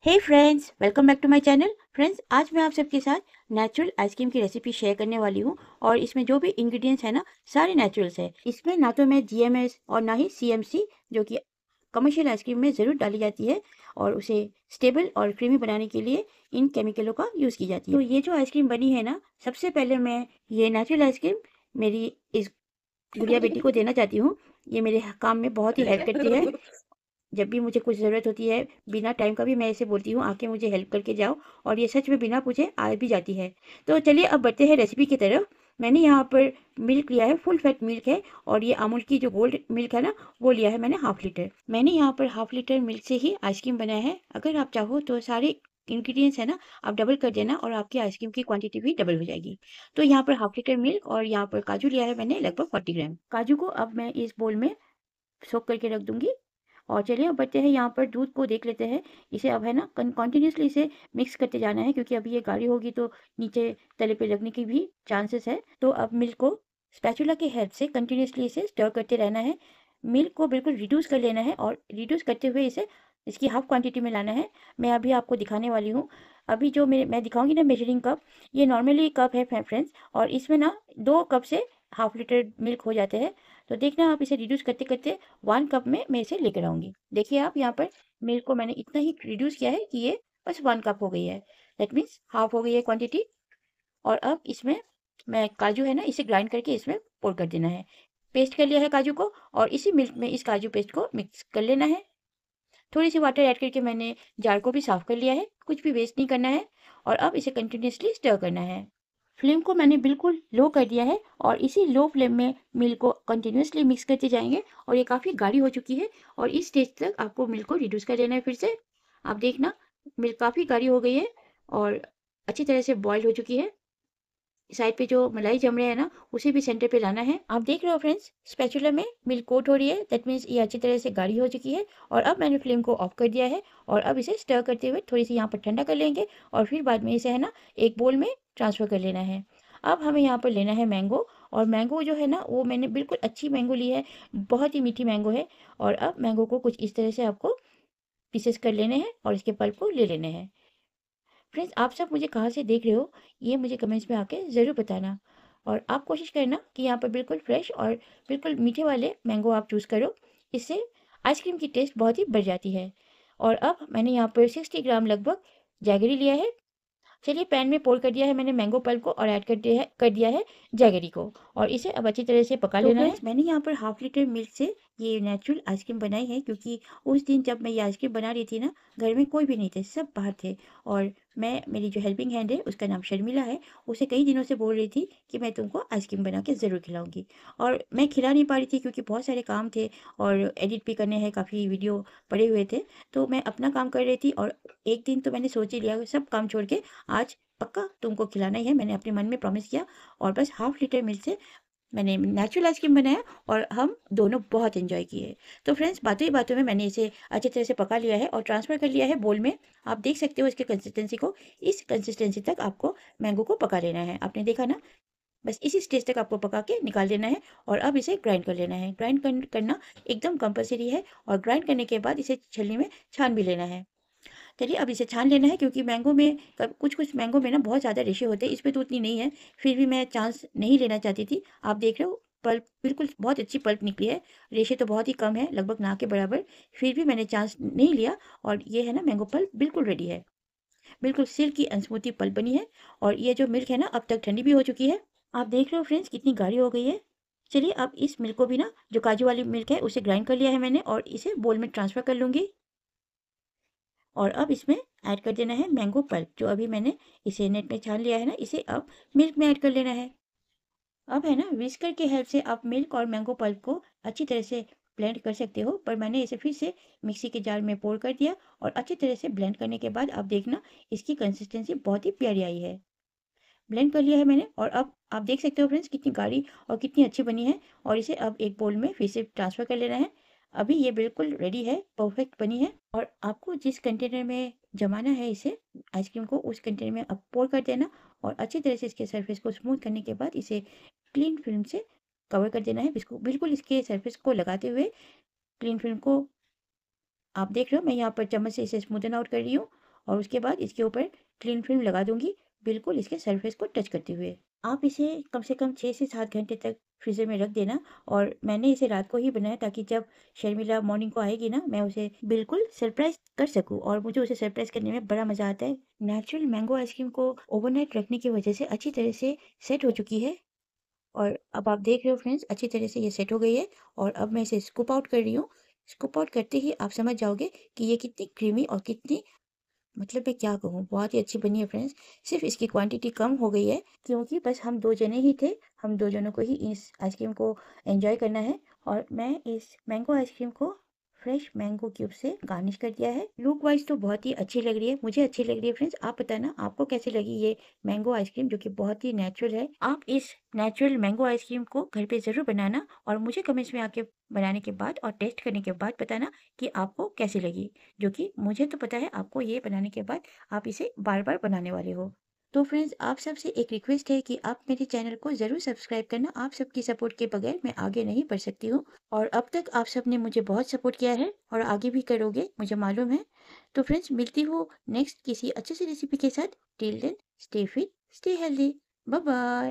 Hey friends, welcome back to my channel. Friends, आज मैं आप सबके साथ नेचुरल आइसक्रीम की रेसिपी शेयर करने वाली हूँ और इसमें जो भी इंग्रेडिएंट्स है ना, सारे नेचुरल्स है। इसमें ना तो मैं जीएमएस और ना ही सीएमसी, जो कि कमर्शियल आइसक्रीम में ज़रूर डाली जाती है और उसे स्टेबल और क्रीमी बनाने के लिए इन केमिकलों का यूज़ की जाती है। तो ये जो आइसक्रीम बनी है ना, सबसे पहले मैं ये नेचुरल आइसक्रीम मेरी इस गुड़िया बेटी को देना चाहती हूँ। ये मेरे काम में बहुत ही हेल्प करती है। जब भी मुझे कुछ ज़रूरत होती है, बिना टाइम का भी मैं इसे बोलती हूँ आके मुझे हेल्प करके जाओ, और ये सच में बिना पूछे आ भी जाती है। तो चलिए अब बढ़ते हैं रेसिपी की तरफ। मैंने यहाँ पर मिल्क लिया है, फुल फैट मिल्क है, और ये अमूल की जो गोल्ड मिल्क है ना, वो लिया है मैंने हाफ लीटर। मैंने यहाँ पर हाफ लीटर मिल्क से ही आइसक्रीम बनाया है। अगर आप चाहो तो सारे इंग्रेडिएंट्स है ना, आप डबल कर देना और आपकी आइसक्रीम की क्वांटिटी भी डबल हो जाएगी। तो यहाँ पर हाफ लीटर मिल्क और यहाँ पर काजू लिया है मैंने लगभग 40 ग्राम। काजू को अब मैं इस बोल में सोक करके रख दूंगी। और चलिए अब बढ़ते हैं, यहाँ पर दूध को देख लेते हैं। इसे अब है ना कंटिन्यूसली इसे मिक्स करते जाना है, क्योंकि अभी ये गाढ़ी होगी तो नीचे तले पे लगने की भी चांसेस है। तो अब मिल्क को स्पैचुला की हेल्प से कंटिन्यूसली इसे स्टर करते रहना है। मिल्क को बिल्कुल रिड्यूस कर लेना है और रिड्यूस करते हुए इसे इसकी हाफ क्वांटिटी में लाना है। मैं अभी आपको दिखाने वाली हूँ। अभी जो मैं दिखाऊंगी ना मेजरिंग कप, ये नॉर्मली कप है फ्रेंड्स, और इसमें ना 2 कप से हाफ लीटर मिल्क हो जाते हैं। तो देखना आप इसे रिड्यूस करते करते 1 कप में मैं इसे लेकर आऊंगी। देखिए आप यहाँ पर मिल्क को मैंने इतना ही रिड्यूस किया है कि ये बस 1 कप हो गई है। दैट मीन्स हाफ हो गई है क्वांटिटी। और अब इसमें मैं काजू है ना, इसे ग्राइंड करके इसमें पोर कर देना है। पेस्ट कर लिया है काजू को, और इसी मिल्क में इस काजू पेस्ट को मिक्स कर लेना है। थोड़ी सी वाटर ऐड करके मैंने जार को भी साफ कर लिया है, कुछ भी वेस्ट नहीं करना है। और अब इसे कंटिन्यूसली स्टर करना है। फ्लेम को मैंने बिल्कुल लो कर दिया है और इसी लो फ्लेम में मिल्क को कंटिन्यूसली मिक्स करते जाएंगे। और ये काफ़ी गाढ़ी हो चुकी है और इस स्टेज तक आपको मिल्क को रिड्यूस कर देना है। फिर से आप देखना, मिल्क काफ़ी गाढ़ी हो गई है और अच्छी तरह से बॉयल हो चुकी है। साइड पे जो मलाई जम रहे हैं ना, उसे भी सेंटर पे लाना है। आप देख रहे हो फ्रेंड्स, स्पैचुला में मिल्क कोट हो रही है। दैट मीन्स ये अच्छी तरह से गाढ़ी हो चुकी है। और अब मैंने फ्लेम को ऑफ कर दिया है और अब इसे स्टर करते हुए थोड़ी सी यहाँ पर ठंडा कर लेंगे और फिर बाद में इसे है ना एक बोल में ट्रांसफ़र कर लेना है। अब हमें यहाँ पर लेना है मैंगो, और मैंगो जो है ना वो मैंने बिल्कुल अच्छी मैंगो ली है, बहुत ही मीठी मैंगो है। और अब मैंगो को कुछ इस तरह से आपको पीसेस कर लेने हैं और इसके पल्प को ले लेने हैं। फ्रेंड्स, आप सब मुझे कहाँ से देख रहे हो, ये मुझे कमेंट्स में आके ज़रूर बताना। और आप कोशिश करना कि यहाँ पर बिल्कुल फ्रेश और बिल्कुल मीठे वाले मैंगो आप चूज़ करो। इससे आइसक्रीम की टेस्ट बहुत ही बढ़ जाती है। और अब मैंने यहाँ पर 60 ग्राम लगभग जैगरी लिया है। चलिए पैन में पोर कर दिया है मैंने मैंगो पल्प को और ऐड कर दिया है जैगरी को, और इसे अब अच्छी तरह से पका लेना है। मैंने यहाँ पर हाफ लीटर मिल्क से ये नेचुरल आइसक्रीम बनाई है, क्योंकि उस दिन जब मैं ये आइसक्रीम बना रही थी ना, घर में कोई भी नहीं थे, सब बाहर थे। और मैं, मेरी जो हेल्पिंग हैंड है उसका नाम शर्मिला है, उसे कई दिनों से बोल रही थी कि मैं तुमको आइसक्रीम बना के ज़रूर खिलाऊंगी। और मैं खिला नहीं पा रही थी क्योंकि बहुत सारे काम थे और एडिट भी करने हैं, काफ़ी वीडियो पड़े हुए थे। तो मैं अपना काम कर रही थी और एक दिन तो मैंने सोच ही लिया सब काम छोड़ के आज पक्का तुमको खिलाना ही है। मैंने अपने मन में प्रॉमिस किया और बस हाफ लीटर मिल्क से मैंने नेचुरल आइसक्रीम बनाया और हम दोनों बहुत एंजॉय किए। तो फ्रेंड्स, बातों ही बातों में मैंने इसे अच्छी तरह से पका लिया है और ट्रांसफ़र कर लिया है बोल में। आप देख सकते हो इसके कंसिस्टेंसी को। इस कंसिस्टेंसी तक आपको मैंगो को पका लेना है। आपने देखा ना, बस इसी स्टेज तक आपको पका के निकाल देना है और अब इसे ग्राइंड कर लेना है। करना एकदम कंपलसरी है, और ग्राइंड करने के बाद इसे छलनी में छान भी लेना है। चलिए अब इसे छान लेना है, क्योंकि मैंगो में कुछ कुछ मैंगो में ना बहुत ज़्यादा रेशे होते हैं, इसमें तो उतनी नहीं है। फिर भी मैं चांस नहीं लेना चाहती थी। आप देख रहे हो पल्प बिल्कुल बहुत अच्छी पल्प निकली है, रेशे तो बहुत ही कम है, लगभग ना के बराबर। फिर भी मैंने चांस नहीं लिया और ये है ना मैंगो पल्प बिल्कुल रेडी है। बिल्कुल सिल्की अनस्मूथी पल्प बनी है। और ये जो मिल्क है ना, अब तक ठंडी भी हो चुकी है। आप देख रहे हो फ्रेंड्स कितनी गाढ़ी हो गई है। चलिए अब इस मिल्क को भी ना, जो काजू वाली मिल्क है उसे ग्राइंड कर लिया है मैंने और इसे बोल में ट्रांसफ़र कर लूँगी। और अब इसमें ऐड कर देना है मैंगो पल्प, जो अभी मैंने इसे नेट में छान लिया है ना, इसे अब मिल्क में ऐड कर लेना है। अब है ना विस्कर की हेल्प से आप मिल्क और मैंगो पल्प को अच्छी तरह से ब्लेंड कर सकते हो, पर मैंने इसे फिर से मिक्सी के जार में पोर कर दिया और अच्छी तरह से ब्लेंड करने के बाद आप देखना इसकी कंसिस्टेंसी बहुत ही प्यारी आई है। ब्लेंड कर लिया है मैंने और अब आप देख सकते हो फ्रेंड्स कितनी गाढ़ी और कितनी अच्छी बनी है। और इसे अब एक बोल में फिर से ट्रांसफ़र कर लेना है। अभी ये बिल्कुल रेडी है, परफेक्ट बनी है। और आपको जिस कंटेनर में जमाना है इसे आइसक्रीम को, उस कंटेनर में अब पोर कर देना और अच्छी तरह से इसके सरफेस को स्मूथ करने के बाद इसे क्लीन फिल्म से कवर कर देना है। इसको बिल्कुल इसके सरफेस को लगाते हुए क्लीन फिल्म को, आप देख रहे हो मैं यहाँ पर चम्मच से इसे स्मूदन आउट कर रही हूँ। और उसके बाद इसके ऊपर क्लीन फिल्म लगा दूंगी, बिल्कुल इसके सरफेस को टच करते हुए। आप इसे कम से कम 6 से 7 घंटे तक फ्रीज़र में रख देना। और मैंने इसे रात को ही बनाया ताकि जब शर्मिला मॉर्निंग को आएगी ना, मैं उसे बिल्कुल सरप्राइज़ कर सकूँ, और मुझे उसे सरप्राइज़ करने में बड़ा मज़ा आता है। नेचुरल मैंगो आइसक्रीम को ओवरनाइट रखने की वजह से अच्छी तरह से सेट हो चुकी है, और अब आप देख रहे हो फ्रेंड्स, अच्छी तरह से ये सेट हो गई है। और अब मैं इसे स्कूप आउट कर रही हूँ। स्कूप आउट करते ही आप समझ जाओगे कि ये कितनी क्रीमी और कितनी, मतलब मैं क्या कहूँ, बहुत ही अच्छी बनी है फ्रेंड्स। सिर्फ इसकी क्वांटिटी कम हो गई है क्योंकि बस हम 2 जने ही थे, हम 2 जनों को ही इस आइसक्रीम को एंजॉय करना है। और मैं इस मैंगो आइसक्रीम को फ्रेश मैंगो क्यूब से गार्निश कर दिया है। लुक वाइज तो बहुत ही अच्छी लग रही है, मुझे अच्छी लग रही है फ्रेंड्स। आप बताना आपको कैसी लगी ये मैंगो आइसक्रीम, जो कि बहुत ही नेचुरल है। आप इस नेचुरल मैंगो आइसक्रीम को घर पे ज़रूर बनाना, और मुझे कमेंट्स में आके बनाने के बाद और टेस्ट करने के बाद बताना कि आपको कैसी लगी। जो कि मुझे तो पता है आपको ये बनाने के बाद आप इसे बार बार बनाने वाले हो। तो फ्रेंड्स, आप सबसे एक रिक्वेस्ट है कि आप मेरे चैनल को ज़रूर सब्सक्राइब करना। आप सबकी सपोर्ट के बगैर मैं आगे नहीं बढ़ सकती हूँ, और अब तक आप सब ने मुझे बहुत सपोर्ट किया है और आगे भी करोगे, मुझे मालूम है। तो फ्रेंड्स, मिलती हूँ नेक्स्ट किसी अच्छी सी रेसिपी के साथ। Till then, stay fit, stay healthy, bye bye.